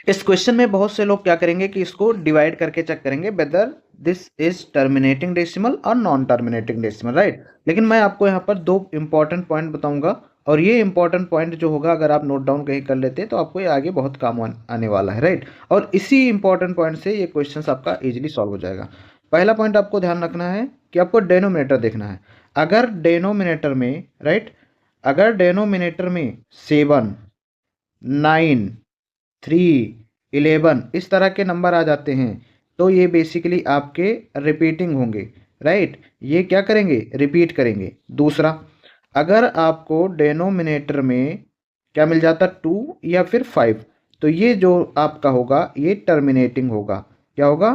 इस क्वेश्चन में बहुत से लोग क्या करेंगे कि इसको डिवाइड करके चेक करेंगे whether this is terminating decimal और नॉन टर्मिनेटिंग डेसिमल, राइट। लेकिन मैं आपको यहाँ पर दो इंपॉर्टेंट पॉइंट बताऊंगा, और ये इंपॉर्टेंट पॉइंट जो होगा अगर आप नोट डाउन कहीं कर लेते हैं तो आपको ये आगे बहुत काम आने वाला है, राइट। और इसी इंपॉर्टेंट पॉइंट से ये क्वेश्चन आपका इजीली सॉल्व हो जाएगा। पहला पॉइंट आपको ध्यान रखना है कि आपको डेनोमिनेटर देखना है। अगर डेनोमिनेटर में, राइट, अगर डेनोमिनेटर में 7, 9, 3, 11 इस तरह के नंबर आ जाते हैं तो ये बेसिकली आपके रिपीटिंग होंगे, राइट। ये क्या करेंगे, रिपीट करेंगे। दूसरा, अगर आपको डेनोमिनेटर में क्या मिल जाता, 2 या फिर 5, तो ये जो आपका होगा ये टर्मिनेटिंग होगा। क्या होगा,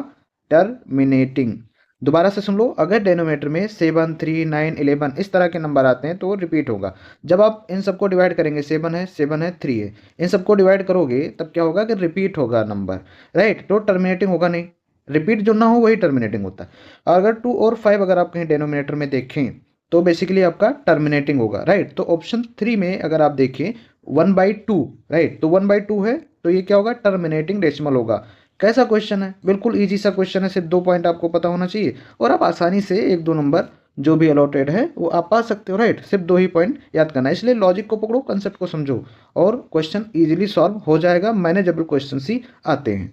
टर्मिनेटिंग। दोबारा से सुन लो, अगर डेनोमिनेटर में 7, 3, 9, 11 इस तरह के नंबर आते हैं तो वो रिपीट होगा। जब आप इन सबको डिवाइड करेंगे, 7 है, 7 है, 3 है, इन सबको डिवाइड करोगे तब क्या होगा कि रिपीट होगा नंबर, राइट। तो टर्मिनेटिंग होगा नहीं, रिपीट जो ना हो वही टर्मिनेटिंग होता है। और अगर 2 और 5 अगर आप कहीं डेनोमिनेटर में देखें तो बेसिकली आपका टर्मिनेटिंग होगा, राइट। तो ऑप्शन 3 में अगर आप देखें 1/2, राइट, तो 1/2 है तो ये क्या होगा, टर्मिनेटिंग डेसिमल होगा। कैसा क्वेश्चन है, बिल्कुल इजी सा क्वेश्चन है, सिर्फ 2 पॉइंट आपको पता होना चाहिए और आप आसानी से 1-2 नंबर जो भी अलॉटेड है वो आप पा सकते हो, राइट। सिर्फ 2 ही पॉइंट याद करना है, इसलिए लॉजिक को पकड़ो, कंसेप्ट को समझो और क्वेश्चन इजीली सॉल्व हो जाएगा। मैनेजेबल क्वेश्चन ही आते हैं।